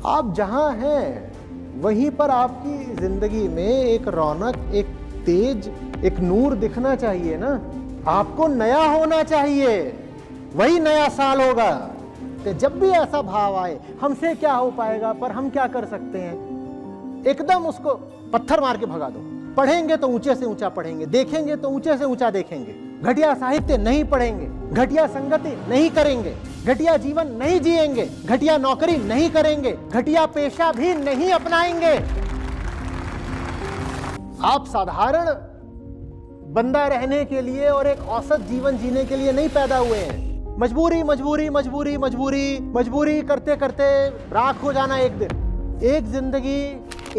आप जहां हैं वहीं पर आपकी जिंदगी में एक रौनक, एक तेज, एक नूर दिखना चाहिए ना। आपको नया होना चाहिए, वही नया साल होगा। तो जब भी ऐसा भाव आए, हमसे क्या हो पाएगा, पर हम क्या कर सकते हैं, एकदम उसको पत्थर मार के भगा दो। पढ़ेंगे तो ऊंचे से ऊंचा पढ़ेंगे, देखेंगे तो ऊंचे से ऊंचा देखेंगे, घटिया साहित्य नहीं पढ़ेंगे, घटिया संगति नहीं करेंगे, घटिया जीवन नहीं जिएंगे, घटिया नौकरी नहीं करेंगे, घटिया पेशा भी नहीं अपनाएंगे। आप साधारण बंदा रहने के लिए और एक औसत जीवन जीने के लिए नहीं पैदा हुए हैं। मजबूरी मजबूरी मजबूरी मजबूरी मजबूरी करते करते राख हो जाना एक दिन। एक जिंदगी,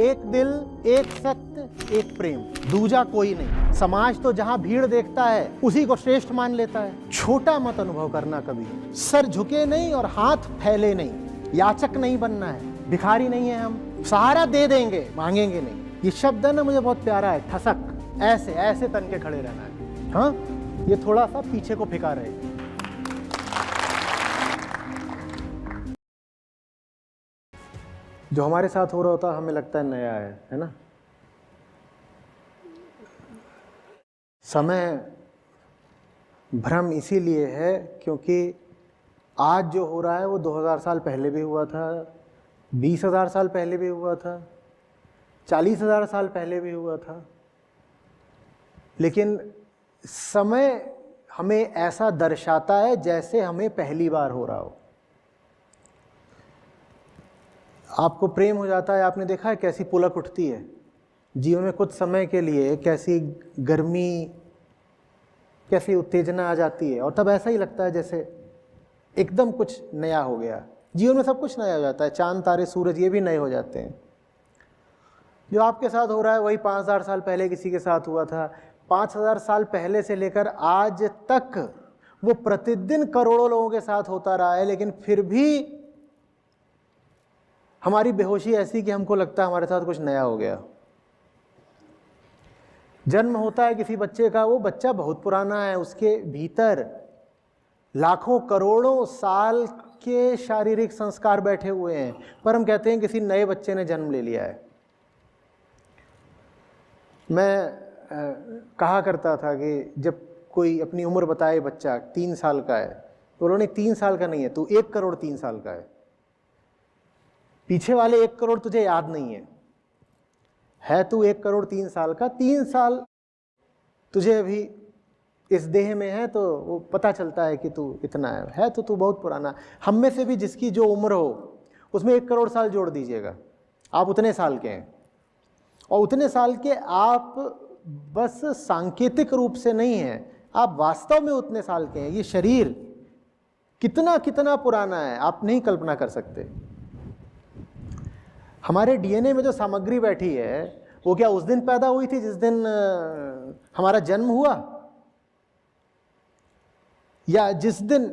एक दिल, एक सत्य, एक प्रेम, दूजा कोई नहीं। समाज तो जहां भीड़ देखता है उसी को श्रेष्ठ मान लेता है। छोटा मत अनुभव करना कभी, सर झुके नहीं और हाथ फैले नहीं। याचक नहीं बनना है, भिखारी नहीं है हम, सहारा दे देंगे, मांगेंगे नहीं। ये शब्द है ना, मुझे बहुत प्यारा है, ठसक। ऐसे ऐसे तन के खड़े रहना है। हाँ, ये थोड़ा सा पीछे को फिका रहे। जो हमारे साथ हो रहा होता हमें लगता है नया है ना। समय भ्रम इसीलिए है क्योंकि आज जो हो रहा है वो 2000 साल पहले भी हुआ था, 20,000 साल पहले भी हुआ था, 40,000 साल पहले भी हुआ था। लेकिन समय हमें ऐसा दर्शाता है जैसे हमें पहली बार हो रहा हो। आपको प्रेम हो जाता है, आपने देखा है कैसी पुलक उठती है जीवन में कुछ समय के लिए, कैसी गर्मी, कैसी उत्तेजना आ जाती है, और तब ऐसा ही लगता है जैसे एकदम कुछ नया हो गया। जीवन में सब कुछ नया हो जाता है, चांद तारे सूरज ये भी नए हो जाते हैं। जो आपके साथ हो रहा है वही 5000 साल पहले किसी के साथ हुआ था। 5000 साल पहले से लेकर आज तक वो प्रतिदिन करोड़ों लोगों के साथ होता रहा है, लेकिन फिर भी हमारी बेहोशी ऐसी कि हमको लगता है हमारे साथ कुछ नया हो गया। जन्म होता है किसी बच्चे का, वो बच्चा बहुत पुराना है, उसके भीतर लाखों करोड़ों साल के शारीरिक संस्कार बैठे हुए हैं, पर हम कहते हैं किसी नए बच्चे ने जन्म ले लिया है। मैं कहा करता था कि जब कोई अपनी उम्र बताए बच्चा 3 साल का है, तो उन्होंने 3 साल का नहीं है, तू 1 करोड़ 3 साल का है। पीछे वाले 1 करोड़ तुझे याद नहीं है तू 1 करोड़ 3 साल का। 3 साल तुझे अभी इस देह में है तो वो पता चलता है कि तू इतना है तो तू बहुत पुराना। हम में से भी जिसकी जो उम्र हो उसमें 1 करोड़ साल जोड़ दीजिएगा, आप उतने साल के हैं। और उतने साल के आप बस सांकेतिक रूप से नहीं हैं, आप वास्तव में उतने साल के हैं। ये शरीर कितना कितना पुराना है आप नहीं कल्पना कर सकते। हमारे डीएनए में जो सामग्री बैठी है वो क्या उस दिन पैदा हुई थी जिस दिन हमारा जन्म हुआ, या जिस दिन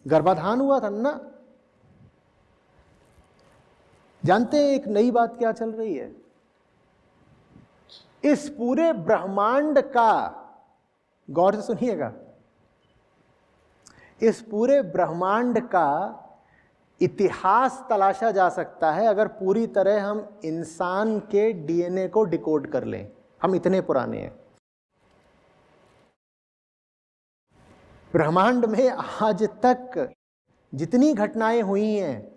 गर्भाधान हुआ था ना। जानते हैं एक नई बात क्या चल रही है, इस पूरे ब्रह्मांड का, गौर से सुनिएगा, इस पूरे ब्रह्मांड का इतिहास तलाशा जा सकता है अगर पूरी तरह हम इंसान के डीएनए को डिकोड कर लें। हम इतने पुराने हैं। ब्रह्मांड में आज तक जितनी घटनाएं हुई हैं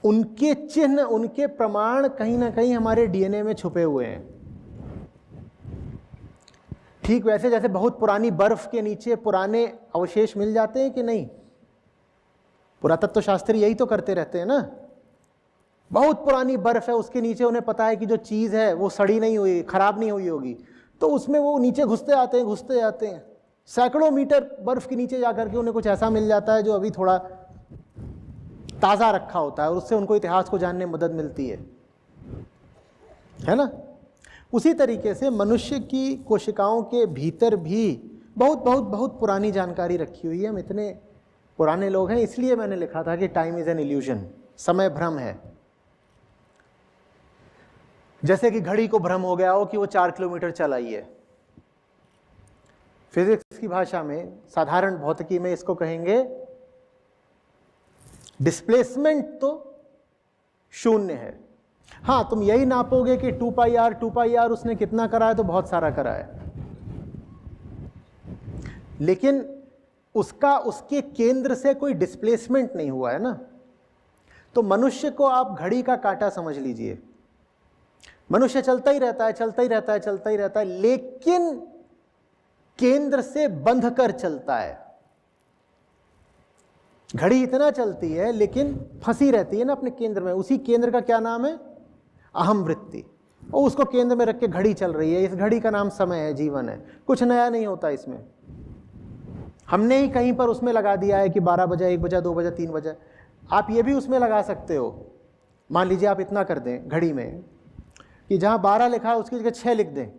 उनके चिन्ह, उनके प्रमाण कहीं ना कहीं हमारे डीएनए में छुपे हुए हैं। ठीक वैसे जैसे बहुत पुरानी बर्फ के नीचे पुराने अवशेष मिल जाते हैं कि नहीं, पुरातत्व शास्त्री यही तो करते रहते हैं ना। बहुत पुरानी बर्फ है, उसके नीचे उन्हें पता है कि जो चीज़ है वो सड़ी नहीं हुई, खराब नहीं हुई होगी, तो उसमें वो नीचे घुसते आते हैं, घुसते जाते हैं। सैकड़ों मीटर बर्फ के नीचे जाकर के उन्हें कुछ ऐसा मिल जाता है जो अभी थोड़ा ताज़ा रखा होता है, और उससे उनको इतिहास को जानने में मदद मिलती है ना। उसी तरीके से मनुष्य की कोशिकाओं के भीतर भी बहुत बहुत बहुत पुरानी जानकारी रखी हुई है। हम इतने पुराने लोग हैं, इसलिए मैंने लिखा था कि टाइम इज एन इल्यूजन, समय भ्रम है। जैसे कि घड़ी को भ्रम हो गया हो कि वो 4 किलोमीटर चल आई है। फिजिक्स की भाषा में, साधारण भौतिकी में इसको कहेंगे डिस्प्लेसमेंट तो शून्य है। हाँ, तुम यही नापोगे कि 2πr उसने कितना करा है, तो बहुत सारा करा है, लेकिन उसका उसके केंद्र से कोई डिस्प्लेसमेंट नहीं हुआ है ना। तो मनुष्य को आप घड़ी का कांटा समझ लीजिए। मनुष्य चलता ही रहता है, चलता ही रहता है, चलता ही रहता है, लेकिन केंद्र से बंध कर चलता है। घड़ी इतना चलती है लेकिन फंसी रहती है ना अपने केंद्र में। उसी केंद्र का क्या नाम है? अहम वृत्ति। और उसको केंद्र में रख के घड़ी चल रही है। इस घड़ी का नाम समय है, जीवन है। कुछ नया नहीं होता इसमें। हमने ही कहीं पर उसमें लगा दिया है कि 12 बजे, 1 बजे, 2 बजे, 3 बजे। आप ये भी उसमें लगा सकते हो। मान लीजिए आप इतना कर दें घड़ी में कि जहाँ 12 लिखा है उसकी जगह 6 लिख दें,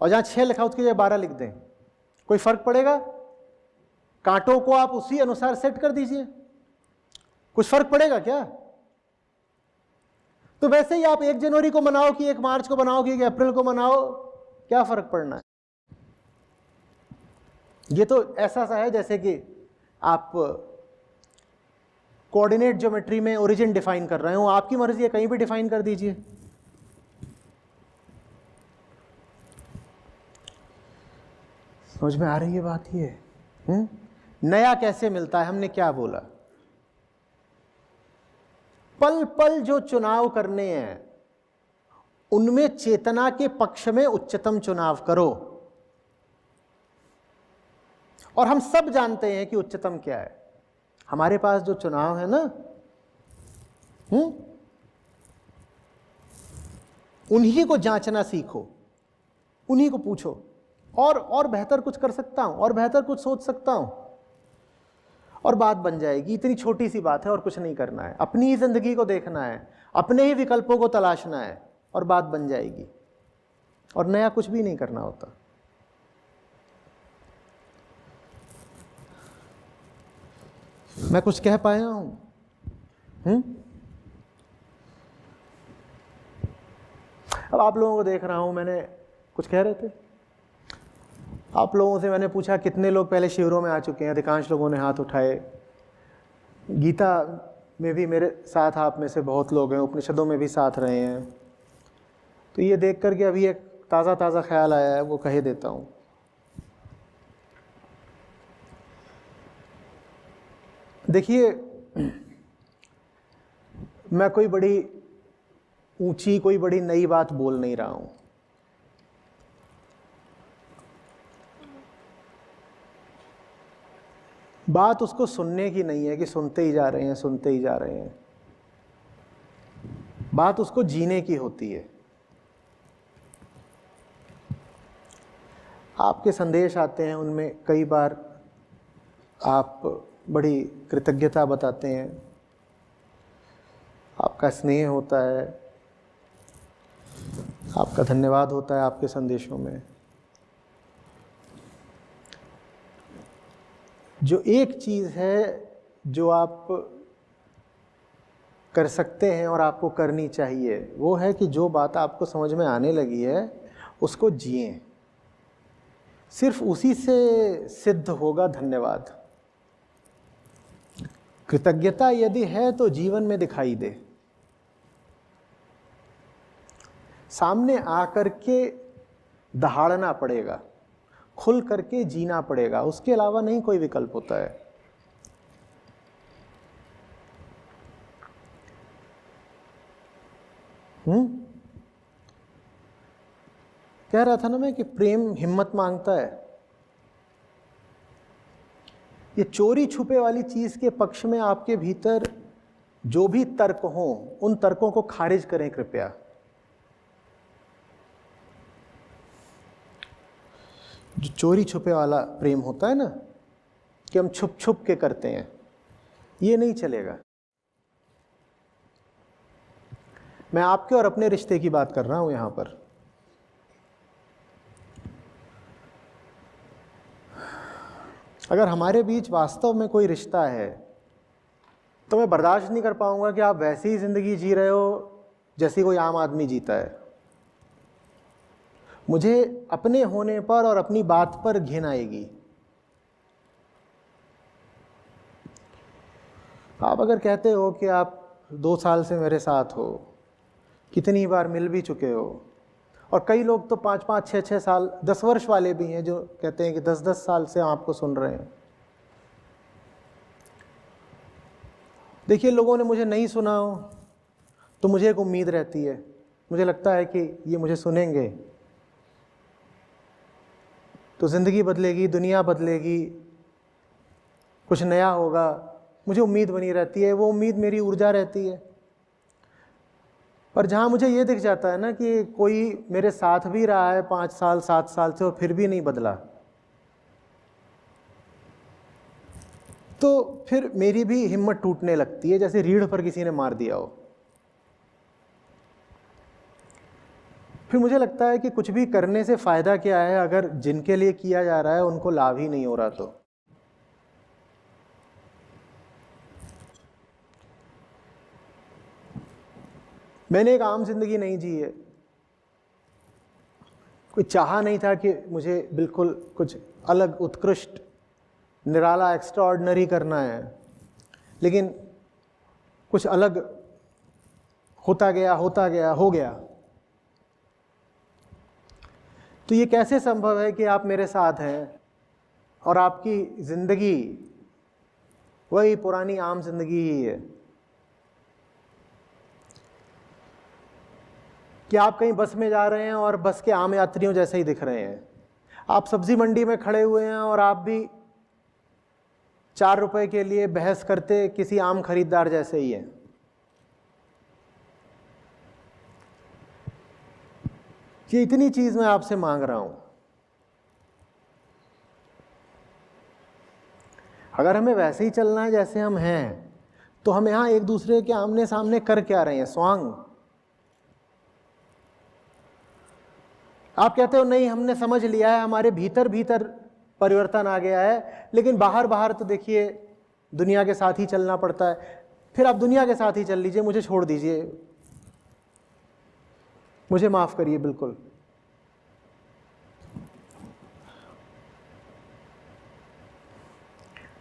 और जहाँ 6 लिखा है उसकी जगह 12 लिख दें। कोई फर्क पड़ेगा? कांटों को आप उसी अनुसार सेट कर दीजिए, कुछ फर्क पड़ेगा क्या? तो वैसे ही आप 1 जनवरी को मनाओ कि 1 मार्च को मनाओ कि 1 अप्रैल को मनाओ, क्या फर्क पड़ना है? ये तो ऐसा सा है जैसे कि आप कोऑर्डिनेट ज्योमेट्री में ओरिजिन डिफाइन कर रहे हो। आपकी मर्जी है, कहीं भी डिफाइन कर दीजिए। समझ में आ रही है बात? ये नया कैसे मिलता है? हमने क्या बोला? पल पल जो चुनाव करने हैं उनमें चेतना के पक्ष में उच्चतम चुनाव करो। और हम सब जानते हैं कि उच्चतम क्या है। हमारे पास जो चुनाव है ना, उन्हीं को जांचना सीखो, उन्हीं को पूछो। और बेहतर कुछ कर सकता हूं, और बेहतर कुछ सोच सकता हूं, और बात बन जाएगी। इतनी छोटी सी बात है, और कुछ नहीं करना है। अपनी ही जिंदगी को देखना है, अपने ही विकल्पों को तलाशना है, और बात बन जाएगी। और नया कुछ भी नहीं करना होता। मैं कुछ कह पाया हूं? अब आप लोगों को देख रहा हूं, मैंने कुछ कह रहे थे। आप लोगों से मैंने पूछा कितने लोग पहले शिविरों में आ चुके हैं। अधिकांश लोगों ने हाथ उठाए। गीता में भी मेरे साथ आप में से बहुत लोग हैं, उपनिषदों में भी साथ रहे हैं। तो ये देख करके अभी एक ताज़ा ख्याल आया है, वो कह देता हूँ। देखिए, मैं कोई बड़ी ऊंची, कोई बड़ी नई बात बोल नहीं रहा हूँ। बात उसको सुनने की नहीं है कि सुनते ही जा रहे हैं, सुनते ही जा रहे हैं। बात उसको जीने की होती है। आपके संदेश आते हैं, उनमें कई बार आप बड़ी कृतज्ञता बताते हैं, आपका स्नेह होता है, आपका धन्यवाद होता है आपके संदेशों में। जो एक चीज़ है जो आप कर सकते हैं और आपको करनी चाहिए, वो है कि जो बात आपको समझ में आने लगी है उसको जिएं। सिर्फ उसी से सिद्ध होगा धन्यवाद। कृतज्ञता यदि है तो जीवन में दिखाई दे, सामने आकर के दहाड़ना पड़ेगा, खुल करके जीना पड़ेगा। उसके अलावा नहीं कोई विकल्प होता है। कह रहा था ना मैं कि प्रेम हिम्मत मांगता है। ये चोरी छुपे वाली चीज के पक्ष में आपके भीतर जो भी तर्क हों, उन तर्कों को खारिज करें कृपया। जो चोरी छुपे वाला प्रेम होता है ना, कि हम छुप छुप के करते हैं, ये नहीं चलेगा। मैं आपके और अपने रिश्ते की बात कर रहा हूं यहां पर। अगर हमारे बीच वास्तव में कोई रिश्ता है तो मैं बर्दाश्त नहीं कर पाऊंगा कि आप वैसी ही जिंदगी जी रहे हो जैसी कोई आम आदमी जीता है। मुझे अपने होने पर और अपनी बात पर घिन आएगी। आप अगर कहते हो कि आप 2 साल से मेरे साथ हो, कितनी बार मिल भी चुके हो, और कई लोग तो 5-5, 6-6 साल, 10 वर्ष वाले भी हैं जो कहते हैं कि 10-10 साल से आपको सुन रहे हैं। देखिए, लोगों ने मुझे नहीं सुना हो तो मुझे एक उम्मीद रहती है, मुझे लगता है कि ये मुझे सुनेंगे तो ज़िंदगी बदलेगी, दुनिया बदलेगी, कुछ नया होगा, मुझे उम्मीद बनी रहती है, वो उम्मीद मेरी ऊर्जा रहती है। पर जहाँ मुझे ये दिख जाता है ना कि कोई मेरे साथ भी रहा है 5 साल 7 साल से और फिर भी नहीं बदला, तो फिर मेरी भी हिम्मत टूटने लगती है, जैसे रीढ़ पर किसी ने मार दिया हो। फिर मुझे लगता है कि कुछ भी करने से फ़ायदा क्या है अगर जिनके लिए किया जा रहा है उनको लाभ ही नहीं हो रहा। तो मैंने एक आम जिंदगी नहीं जी है, कोई चाहा नहीं था कि मुझे बिल्कुल कुछ अलग, उत्कृष्ट, निराला, एक्स्ट्राऑर्डिनरी करना है, लेकिन कुछ अलग होता गया, हो गया। तो ये कैसे संभव है कि आप मेरे साथ हैं और आपकी ज़िंदगी वही पुरानी आम जिंदगी ही है? कि आप कहीं बस में जा रहे हैं और बस के आम यात्रियों जैसे ही दिख रहे हैं, आप सब्जी मंडी में खड़े हुए हैं और आप भी 4 रुपए के लिए बहस करते किसी आम खरीदार जैसे ही हैं। ये इतनी चीज मैं आपसे मांग रहा हूं। अगर हमें वैसे ही चलना है जैसे हम हैं, तो हम यहां एक दूसरे के आमने सामने कर क्या रहे हैं? स्वांग। आप कहते हो नहीं, हमने समझ लिया है, हमारे भीतर भीतर परिवर्तन आ गया है, लेकिन बाहर बाहर तो देखिए दुनिया के साथ ही चलना पड़ता है। फिर आप दुनिया के साथ ही चल लीजिए, मुझे छोड़ दीजिए, मुझे माफ करिए। बिल्कुल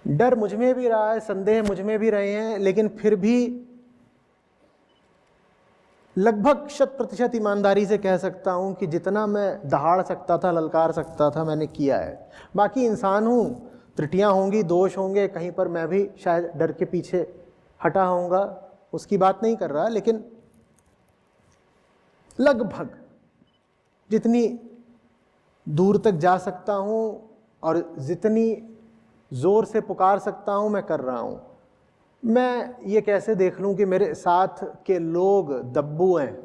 डर मुझ में भी रहा है, संदेह मुझ में भी रहे हैं, लेकिन फिर भी लगभग 100% ईमानदारी से कह सकता हूं कि जितना मैं दहाड़ सकता था, ललकार सकता था, मैंने किया है। बाकी इंसान हूं, त्रुटियां होंगी, दोष होंगे, कहीं पर मैं भी शायद डर के पीछे हटा होऊंगा, उसकी बात नहीं कर रहा, लेकिन लगभग जितनी दूर तक जा सकता हूं और जितनी जोर से पुकार सकता हूं मैं कर रहा हूं। मैं ये कैसे देख लूं कि मेरे साथ के लोग दब्बू हैं?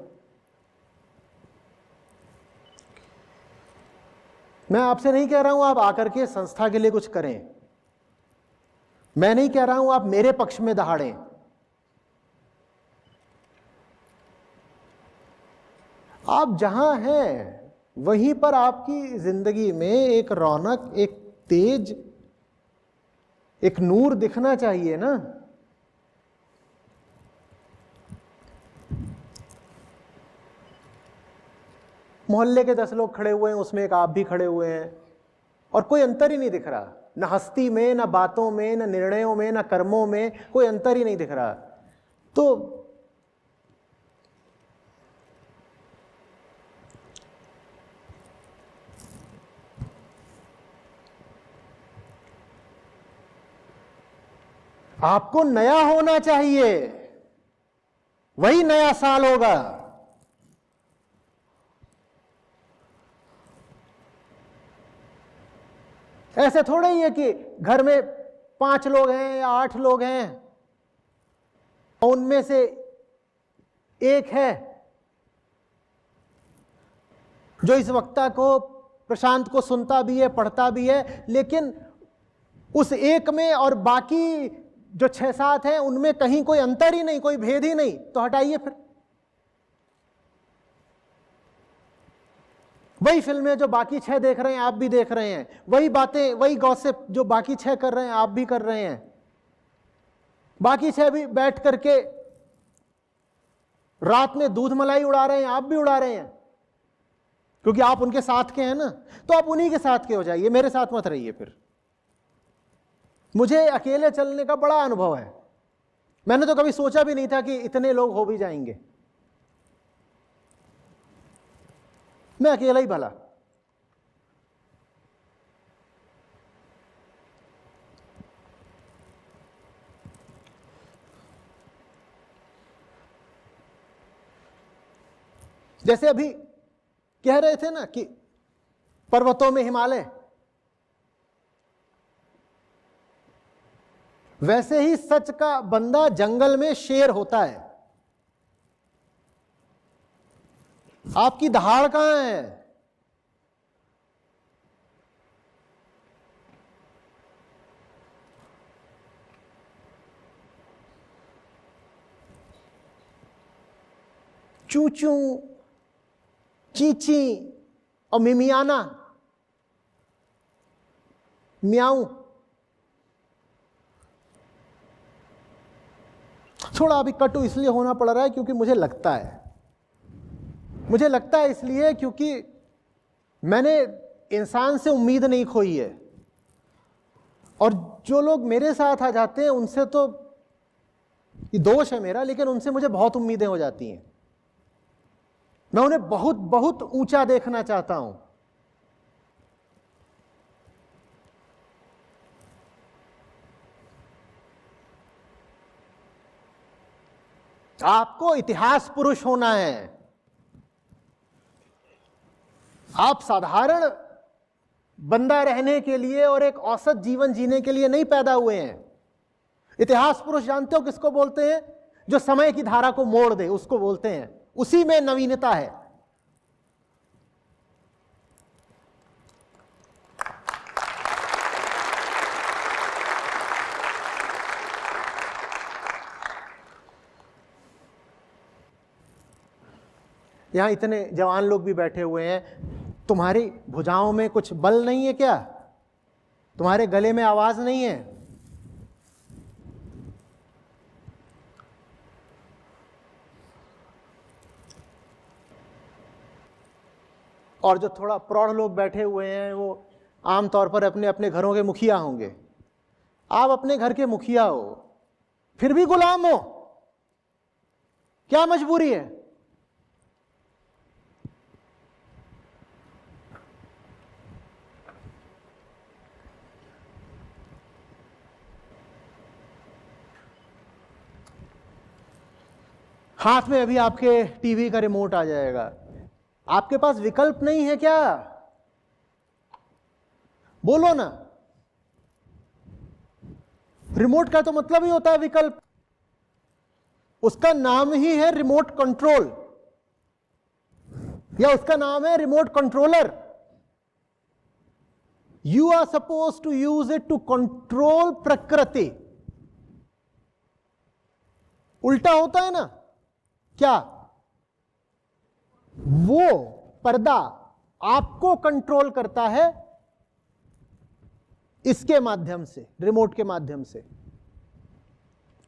मैं आपसे नहीं कह रहा हूं आप आकर के संस्था के लिए कुछ करें, मैं नहीं कह रहा हूं आप मेरे पक्ष में दहाड़ें। आप जहां हैं वहीं पर आपकी जिंदगी में एक रौनक, एक तेज, एक नूर दिखना चाहिए ना। मोहल्ले के 10 लोग खड़े हुए हैं, उसमें एक आप भी खड़े हुए हैं, और कोई अंतर ही नहीं दिख रहा, ना हस्ती में, ना बातों में, ना निर्णयों में, ना कर्मों में, कोई अंतर ही नहीं दिख रहा। तो आपको नया होना चाहिए, वही नया साल होगा। ऐसे थोड़े ही है कि घर में 5 लोग हैं या 8 लोग हैं, उनमें से एक है जो इस वक्ता को, प्रशांत को सुनता भी है, पढ़ता भी है, लेकिन उस एक में और बाकी जो 6-7 हैं उनमें कहीं कोई अंतर ही नहीं, कोई भेद ही नहीं। तो हटाइए फिर। वही फिल्में जो बाकी 6 देख रहे हैं आप भी देख रहे हैं, वही बातें, वही गॉसिप जो बाकी 6 कर रहे हैं आप भी कर रहे हैं, बाकी 6 भी बैठ करके रात में दूध मलाई उड़ा रहे हैं, आप भी उड़ा रहे हैं, क्योंकि आप उनके साथ के हैं ना। तो आप उन्हीं के साथ के हो जाइए, मेरे साथ मत रहिए। फिर मुझे अकेले चलने का बड़ा अनुभव है, मैंने तो कभी सोचा भी नहीं था कि इतने लोग हो भी जाएंगे, मैं अकेला ही भला। जैसे अभी कह रहे थे ना कि पर्वतों में हिमालय, वैसे ही सच का बंदा जंगल में शेर होता है। आपकी दहाड़ कहां है? चूचू, चीची और मिमियाना, म्याऊ। थोड़ा अभी कटु इसलिए होना पड़ रहा है क्योंकि मुझे लगता है इसलिए क्योंकि मैंने इंसान से उम्मीद नहीं खोई है, और जो लोग मेरे साथ आ जाते हैं उनसे तो ये दोष है मेरा, लेकिन उनसे मुझे बहुत उम्मीदें हो जाती हैं। मैं उन्हें बहुत बहुत ऊंचा देखना चाहता हूं। आपको इतिहास पुरुष होना है। आप साधारण बंदा रहने के लिए और एक औसत जीवन जीने के लिए नहीं पैदा हुए हैं। इतिहास पुरुष जानते हो किसको बोलते हैं? जो समय की धारा को मोड़ दे, उसको बोलते हैं। उसी में नवीनता है। यहां इतने जवान लोग भी बैठे हुए हैं, तुम्हारी भुजाओं में कुछ बल नहीं है क्या? तुम्हारे गले में आवाज नहीं है? और जो थोड़ा प्रौढ़ लोग बैठे हुए हैं वो आमतौर पर अपने अपने घरों के मुखिया होंगे। आप अपने घर के मुखिया हो, फिर भी गुलाम हो। क्या मजबूरी है? हाथ में अभी आपके टीवी का रिमोट आ जाएगा। आपके पास विकल्प नहीं है क्या? बोलो ना। रिमोट का तो मतलब ही होता है विकल्प। उसका नाम ही है रिमोट कंट्रोल, या उसका नाम है remote controller. You are suppose to use it to control प्रकृति। उल्टा होता है ना क्या? वो पर्दा आपको कंट्रोल करता है इसके माध्यम से, रिमोट के माध्यम से।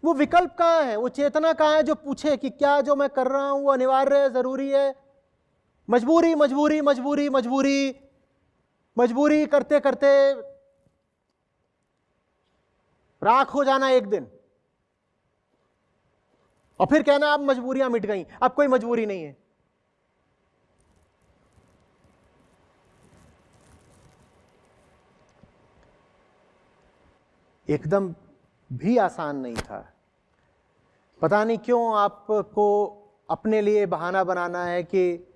वो विकल्प कहां है? वो चेतना कहां है जो पूछे कि क्या जो मैं कर रहा हूं वो अनिवार्य है, जरूरी है? मजबूरी मजबूरी मजबूरी मजबूरी मजबूरी करते करते राख हो जाना एक दिन, और फिर कहना अब मजबूरियां मिट गई। अब कोई मजबूरी नहीं है। एकदम भी आसान नहीं था। पता नहीं क्यों आपको अपने लिए बहाना बनाना है कि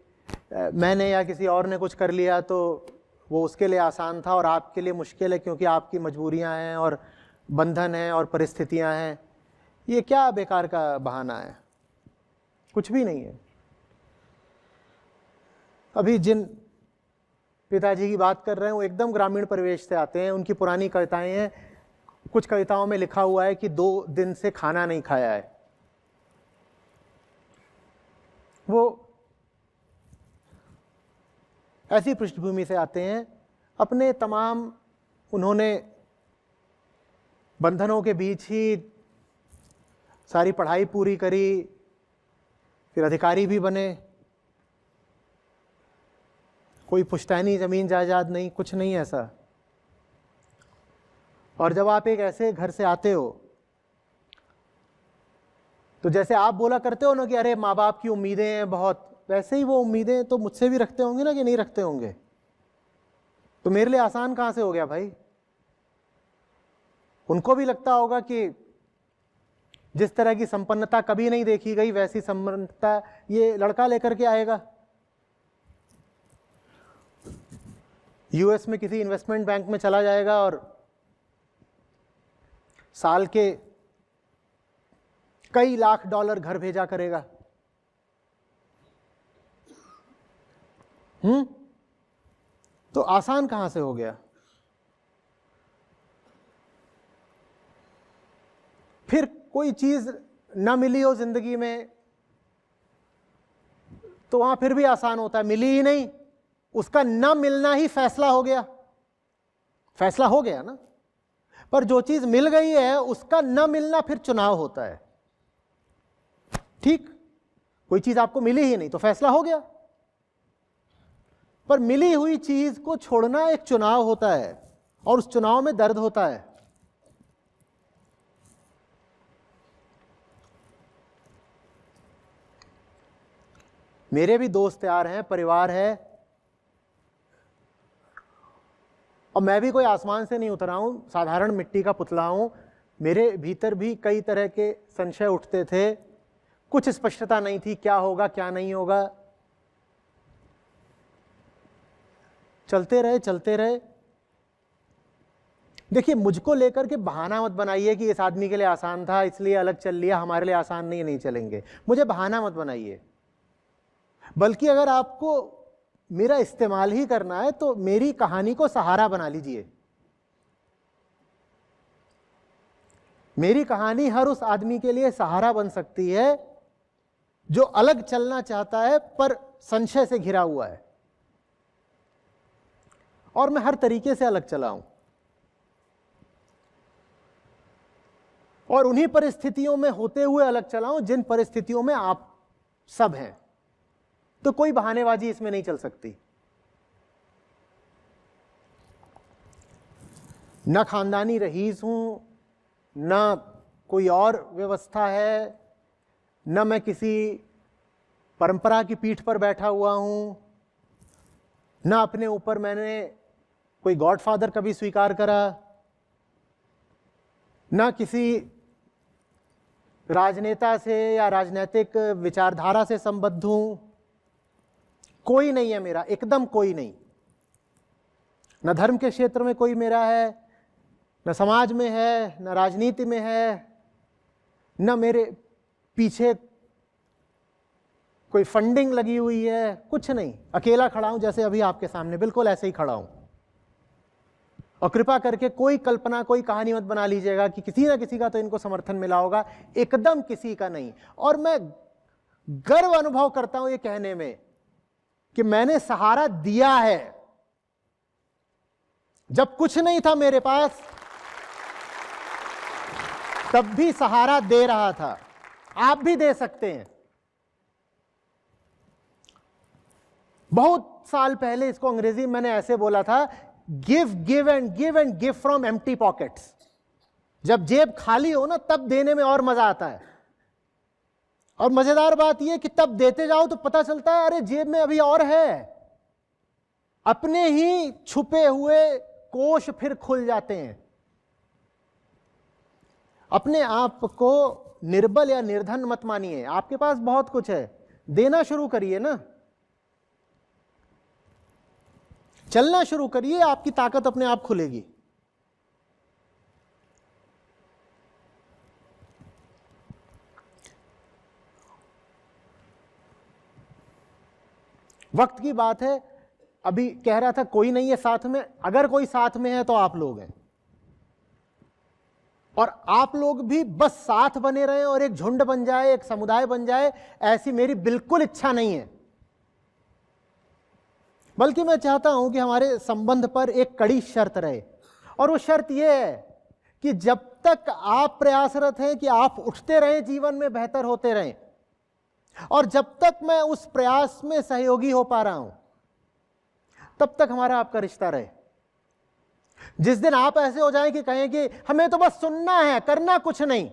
मैंने या किसी और ने कुछ कर लिया तो वो उसके लिए आसान था और आपके लिए मुश्किल है क्योंकि आपकी मजबूरियां हैं और बंधन हैं और परिस्थितियां हैं। ये क्या बेकार का बहाना है? कुछ भी नहीं है। अभी जिन पिताजी की बात कर रहे हैं वो एकदम ग्रामीण परिवेश से आते हैं। उनकी पुरानी कविताएं हैं। कुछ कविताओं में लिखा हुआ है कि 2 दिन से खाना नहीं खाया है। वो ऐसी पृष्ठभूमि से आते हैं। अपने तमाम उन्होंने बंधनों के बीच ही सारी पढ़ाई पूरी करी, फिर अधिकारी भी बने। कोई पुश्तैनी जमीन जायदाद नहीं, कुछ नहीं ऐसा। और जब आप एक ऐसे घर से आते हो तो जैसे आप बोला करते हो ना कि अरे माँ बाप की उम्मीदें हैं बहुत, वैसे ही वो उम्मीदें तो मुझसे भी रखते होंगे ना, कि नहीं रखते होंगे? तो मेरे लिए आसान कहां से हो गया भाई? उनको भी लगता होगा कि जिस तरह की संपन्नता कभी नहीं देखी गई वैसी संपन्नता ये लड़का लेकर के आएगा। यूएस में किसी इन्वेस्टमेंट बैंक में चला जाएगा और साल के कई लाख डॉलर घर भेजा करेगा। तो आसान कहां से हो गया? फिर कोई चीज ना मिली हो जिंदगी में तो वहां फिर भी आसान होता है, मिली ही नहीं, उसका ना मिलना ही फैसला हो गया। फैसला हो गया ना। पर जो चीज मिल गई है उसका ना मिलना फिर चुनाव होता है। ठीक, कोई चीज आपको मिली ही नहीं तो फैसला हो गया, पर मिली हुई चीज को छोड़ना एक चुनाव होता है और उस चुनाव में दर्द होता है। मेरे भी दोस्त यार हैं, परिवार है, और मैं भी कोई आसमान से नहीं उतरा हूं, साधारण मिट्टी का पुतला हूं। मेरे भीतर भी कई तरह के संशय उठते थे, कुछ स्पष्टता नहीं थी क्या होगा क्या नहीं होगा। चलते रहे। देखिए, मुझको लेकर के बहाना मत बनाइए कि इस आदमी के लिए आसान था इसलिए अलग चल लिया, हमारे लिए आसान नहीं चलेंगे। मुझे बहाना मत बनाइए, बल्कि अगर आपको मेरा इस्तेमाल ही करना है तो मेरी कहानी को सहारा बना लीजिए। मेरी कहानी हर उस आदमी के लिए सहारा बन सकती है जो अलग चलना चाहता है पर संशय से घिरा हुआ है। और मैं हर तरीके से अलग चला हूं, और उन्हीं परिस्थितियों में होते हुए अलग चला हूं जिन परिस्थितियों में आप सब हैं। तो कोई बहानेबाजी इसमें नहीं चल सकती। न खानदानी रईस हूं, न कोई और व्यवस्था है, न मैं किसी परंपरा की पीठ पर बैठा हुआ हूं, न अपने ऊपर मैंने कोई गॉडफादर कभी स्वीकार करा, न किसी राजनेता से या राजनीतिक विचारधारा से संबद्ध हूं। कोई नहीं है मेरा, एकदम कोई नहीं। न धर्म के क्षेत्र में कोई मेरा है, न समाज में है, न राजनीति में है, न मेरे पीछे कोई फंडिंग लगी हुई है, कुछ नहीं। अकेला खड़ा हूं, जैसे अभी आपके सामने बिल्कुल ऐसे ही खड़ा हूं। और कृपा करके कोई कल्पना, कोई कहानी मत बना लीजिएगा कि किसी ना किसी का तो इनको समर्थन मिला होगा, एकदम किसी का नहीं। और मैं गर्व अनुभव करता हूं ये कहने में कि मैंने सहारा दिया है। जब कुछ नहीं था मेरे पास तब भी सहारा दे रहा था। आप भी दे सकते हैं। बहुत साल पहले इसको अंग्रेजी में मैंने ऐसे बोला था, give and give from empty pockets. जब जेब खाली हो ना तब देने में और मजा आता है। और मजेदार बात यह कि तब देते जाओ तो पता चलता है अरे जेब में अभी और है। अपने ही छुपे हुए कोष फिर खुल जाते हैं। अपने आप को निर्बल या निर्धन मत मानिए, आपके पास बहुत कुछ है, देना शुरू करिए ना, चलना शुरू करिए, आपकी ताकत अपने आप खुलेगी। वक्त की बात है। अभी कह रहा था कोई नहीं है साथ में, अगर कोई साथ में है तो आप लोग हैं। और आप लोग भी बस साथ बने रहें और एक झुंड बन जाए, एक समुदाय बन जाए, ऐसी मेरी बिल्कुल इच्छा नहीं है। बल्कि मैं चाहता हूं कि हमारे संबंध पर एक कड़ी शर्त रहे, और वो शर्त यह है कि जब तक आप प्रयासरत हैं कि आप उठते रहें, जीवन में बेहतर होते रहें, और जब तक मैं उस प्रयास में सहयोगी हो पा रहा हूं तब तक हमारा आपका रिश्ता रहे। जिस दिन आप ऐसे हो जाएं कि कहें कि हमें तो बस सुनना है, करना कुछ नहीं,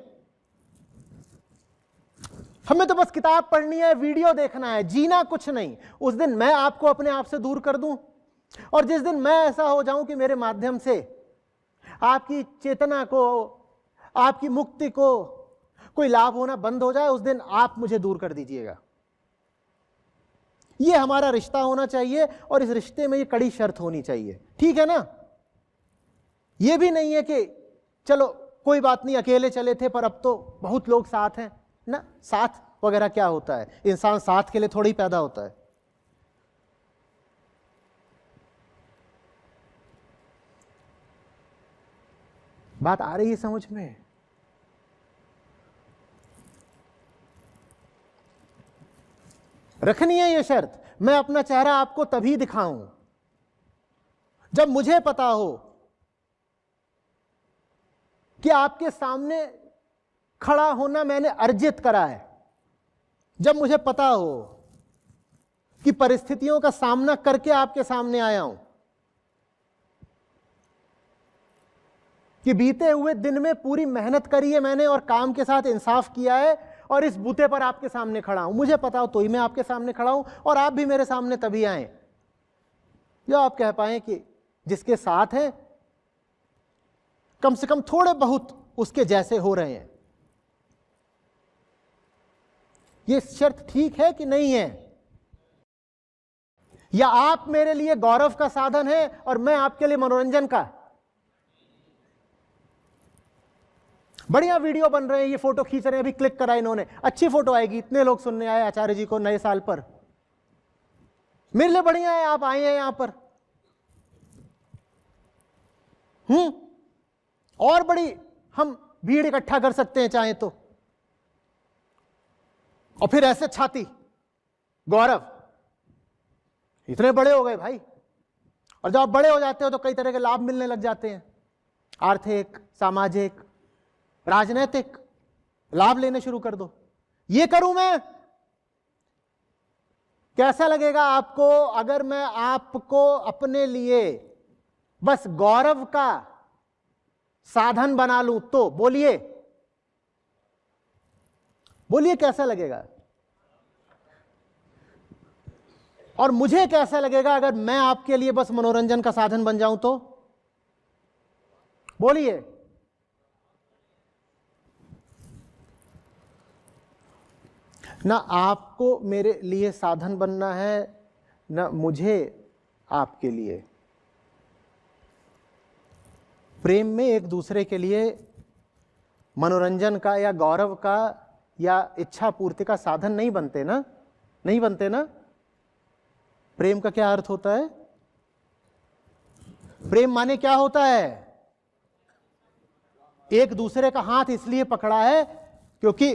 हमें तो बस किताब पढ़नी है, वीडियो देखना है, जीना कुछ नहीं। उस दिन मैं आपको अपने आप से दूर कर दूं, और जिस दिन मैं ऐसा हो जाऊं कि मेरे माध्यम से आपकी चेतना को, आपकी मुक्ति को कोई लाभ होना बंद हो जाए, उस दिन आप मुझे दूर कर दीजिएगा। यह हमारा रिश्ता होना चाहिए, और इस रिश्ते में ये कड़ी शर्त होनी चाहिए, ठीक है ना? यह भी नहीं है कि चलो कोई बात नहीं, अकेले चले थे पर अब तो बहुत लोग साथ हैं ना। साथ वगैरह क्या होता है? इंसान साथ के लिए थोड़ी पैदा होता है। बात आ रही है समझ में? रखनी है ये शर्त, मैं अपना चेहरा आपको तभी दिखाऊं जब मुझे पता हो कि आपके सामने खड़ा होना मैंने अर्जित करा है, जब मुझे पता हो कि परिस्थितियों का सामना करके आपके सामने आया हूं, कि बीते हुए दिन में पूरी मेहनत करी है मैंने और काम के साथ इंसाफ किया है, और इस बूते पर आपके सामने खड़ा हूं। मुझे पता हो तो ही मैं आपके सामने खड़ा हूं, और आप भी मेरे सामने तभी आए जो आप कह पाए कि जिसके साथ हैं कम से कम थोड़े बहुत उसके जैसे हो रहे हैं। यह शर्त ठीक है कि नहीं है? या आप मेरे लिए गौरव का साधन है और मैं आपके लिए मनोरंजन का? बढ़िया वीडियो बन रहे हैं, ये फोटो खींच रहे हैं, अभी क्लिक करा इन्होंने, अच्छी फोटो आएगी, इतने लोग सुनने आए आचार्य जी को नए साल पर, मेरे लिए बढ़िया है आप आए हैं यहां पर। और बड़ी हम भीड़ इकट्ठा कर सकते हैं चाहे तो, और फिर ऐसे छाती गौरव, इतने बड़े हो गए भाई। और जब आप बड़े हो जाते हो तो कई तरह के लाभ मिलने लग जाते हैं, आर्थिक, सामाजिक, राजनीतिक लाभ लेने शुरू कर दो। ये करूं मैं? कैसा लगेगा आपको अगर मैं आपको अपने लिए बस गौरव का साधन बना लूं तो? बोलिए बोलिए कैसा लगेगा? और मुझे कैसा लगेगा अगर मैं आपके लिए बस मनोरंजन का साधन बन जाऊं तो? बोलिए। ना आपको मेरे लिए साधन बनना है, ना मुझे आपके लिए। प्रेम में एक दूसरे के लिए मनोरंजन का या गौरव का या इच्छा पूर्ति का साधन नहीं बनते ना, नहीं बनते ना। प्रेम का क्या अर्थ होता है? प्रेम माने क्या होता है? एक दूसरे का हाथ इसलिए पकड़ा है क्योंकि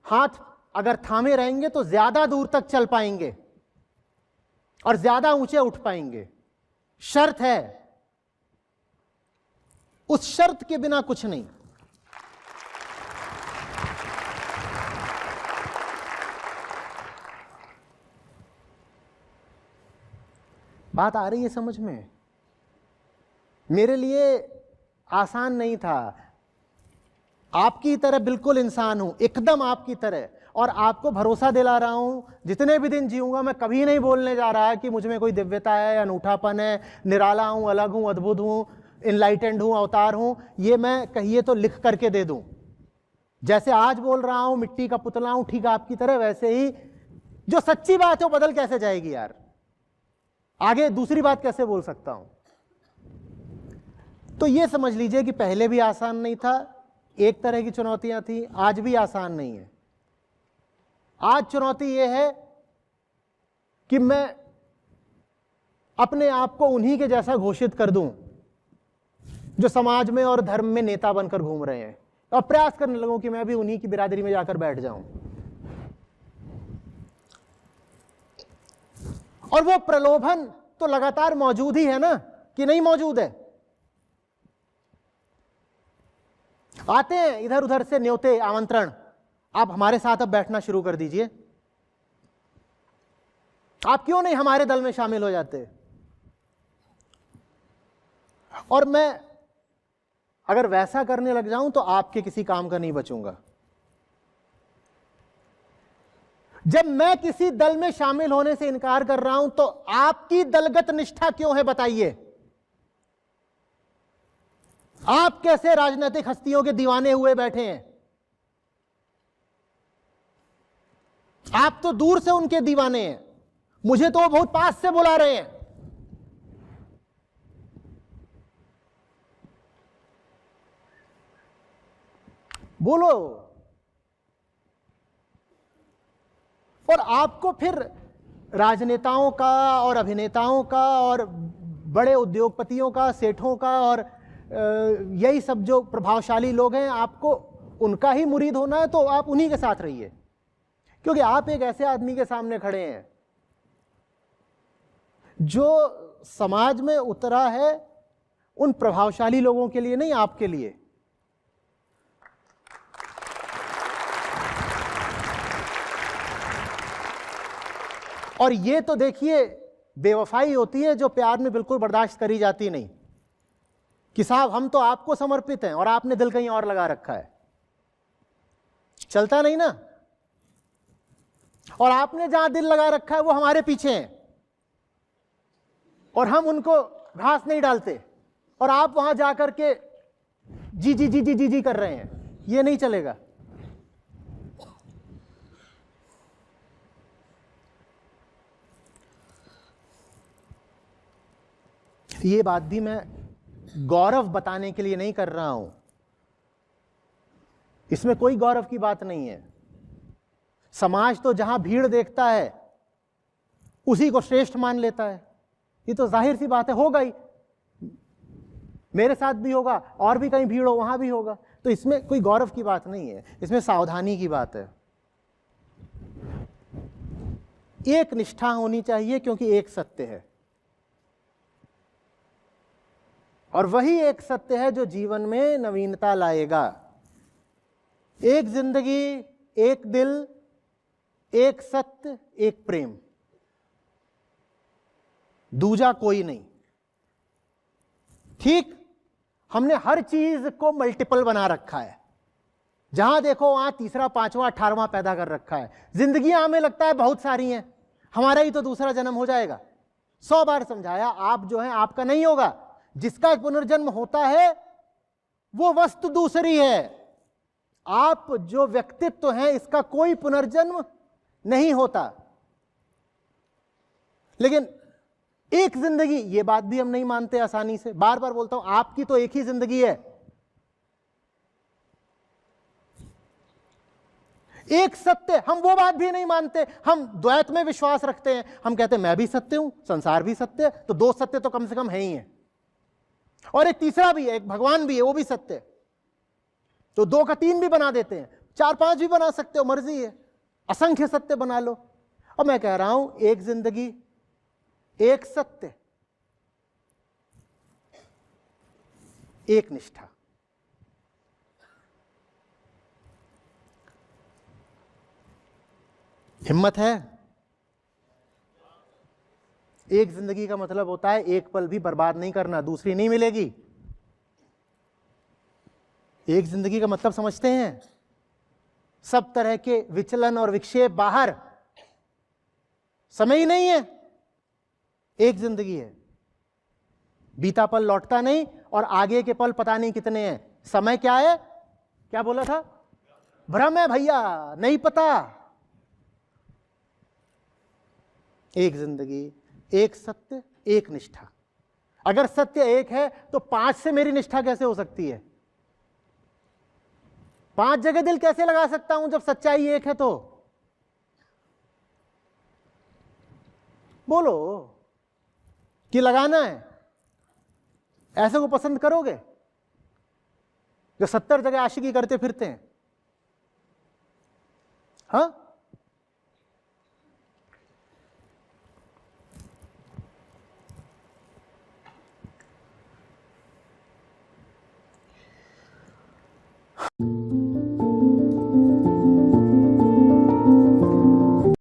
हाथ अगर थामे रहेंगे तो ज्यादा दूर तक चल पाएंगे और ज्यादा ऊंचे उठ पाएंगे। शर्त है, उस शर्त के बिना कुछ नहीं। बात आ रही है समझ में? मेरे लिए आसान नहीं था, आपकी तरह बिल्कुल इंसान हूं, एकदम आपकी तरह, और आपको भरोसा दिला रहा हूं जितने भी दिन जीऊंगा मैं कभी नहीं बोलने जा रहा है कि मुझ में कोई दिव्यता है, अनूठापन है, निराला हूं, अलग हूं, अद्भुत हूं, इनलाइटेंड हूं, अवतार हूं। ये मैं कहिए तो लिख करके दे दूं। जैसे आज बोल रहा हूं मिट्टी का पुतला हूं, ठीक आपकी तरह वैसे ही। जो सच्ची बात है वो बदल कैसे जाएगी यार? आगे दूसरी बात कैसे बोल सकता हूं? तो ये समझ लीजिए कि पहले भी आसान नहीं था, एक तरह की चुनौतियां थी, आज भी आसान नहीं है। आज चुनौती यह है कि मैं अपने आप को उन्हीं के जैसा घोषित कर दूं जो समाज में और धर्म में नेता बनकर घूम रहे हैं, और प्रयास करने लगूं कि मैं भी उन्हीं की बिरादरी में जाकर बैठ जाऊं। और वो प्रलोभन तो लगातार मौजूद ही है ना, कि नहीं मौजूद है? आते हैं इधर उधर से न्योते, आमंत्रण, आप हमारे साथ अब बैठना शुरू कर दीजिए, आप क्यों नहीं हमारे दल में शामिल हो जाते? और मैं अगर वैसा करने लग जाऊं तो आपके किसी काम का नहीं बचूंगा। जब मैं किसी दल में शामिल होने से इनकार कर रहा हूं तो आपकी दलगत निष्ठा क्यों है, बताइए। आप कैसे राजनीतिक हस्तियों के दीवाने हुए बैठे हैं? आप तो दूर से उनके दीवाने हैं, मुझे तो वो बहुत पास से बुला रहे हैं। बोलो। और आपको फिर राजनेताओं का और अभिनेताओं का और बड़े उद्योगपतियों का, सेठों का और यही सब जो प्रभावशाली लोग हैं, आपको उनका ही मुरीद होना है तो आप उन्हीं के साथ रहिए, क्योंकि आप एक ऐसे आदमी के सामने खड़े हैं जो समाज में उतरा है उन प्रभावशाली लोगों के लिए नहीं, आपके लिए। और ये तो देखिए बेवफाई होती है जो प्यार में बिल्कुल बर्दाश्त करी जाती नहीं, कि साहब हम तो आपको समर्पित हैं और आपने दिल कहीं और लगा रखा है। चलता नहीं ना। और आपने जहां दिल लगा रखा है वो हमारे पीछे हैं और हम उनको घास नहीं डालते, और आप वहां जाकर के जी जी जी जी जी जी कर रहे हैं। ये नहीं चलेगा। ये बात भी मैं गौरव बताने के लिए नहीं कर रहा हूं, इसमें कोई गौरव की बात नहीं है। समाज तो जहां भीड़ देखता है उसी को श्रेष्ठ मान लेता है। ये तो जाहिर सी बात है, होगा ही। मेरे साथ भी होगा, और भी कहीं भीड़ हो वहां भी होगा। तो इसमें कोई गौरव की बात नहीं है, इसमें सावधानी की बात है। एक निष्ठा होनी चाहिए, क्योंकि एक सत्य है, और वही एक सत्य है जो जीवन में नवीनता लाएगा। एक जिंदगी, एक दिल, एक सत्य, एक प्रेम, दूजा कोई नहीं। ठीक, हमने हर चीज को मल्टीपल बना रखा है, जहां देखो वहां तीसरा, पांचवा, 18वां पैदा कर रखा है। जिंदगियां हमें लगता है बहुत सारी हैं, हमारा ही तो दूसरा जन्म हो जाएगा। 100 बार समझाया, आप जो है आपका नहीं होगा। जिसका पुनर्जन्म होता है वो वस्तु दूसरी है। आप जो व्यक्तित्व है इसका कोई पुनर्जन्म नहीं होता। लेकिन एक जिंदगी, ये बात भी हम नहीं मानते आसानी से। बार बार बोलता हूं, आपकी तो एक ही जिंदगी है। एक सत्य, हम वो बात भी नहीं मानते। हम द्वैत में विश्वास रखते हैं। हम कहते हैं मैं भी सत्य हूं, संसार भी सत्य है, तो 2 सत्य तो कम से कम है ही है। और एक तीसरा भी है, एक भगवान भी है, वो भी सत्य है। तो 2 का 3 भी बना देते हैं, 4-5 भी बना सकते हो, मर्जी है। असंख्य सत्य बना लो। और मैं कह रहा हूं, एक जिंदगी, एक सत्य, एक निष्ठा। हिम्मत है? एक जिंदगी का मतलब होता है एक पल भी बर्बाद नहीं करना, दूसरी नहीं मिलेगी। एक जिंदगी का मतलब समझते हैं? सब तरह के विचलन और विक्षेप बाहर, समय ही नहीं है। एक जिंदगी है, बीता पल लौटता नहीं, और आगे के पल पता नहीं कितने हैं। समय क्या है? क्या बोला था? भ्रम है भैया, नहीं पता। एक जिंदगी, एक सत्य, एक निष्ठा। अगर सत्य एक है तो 5 से मेरी निष्ठा कैसे हो सकती है? 5 जगह दिल कैसे लगा सकता हूं जब सच्चाई एक है? तो बोलो कि लगाना है। ऐसे को पसंद करोगे जो 70 जगह आशिकी करते फिरते हैं? हाँ,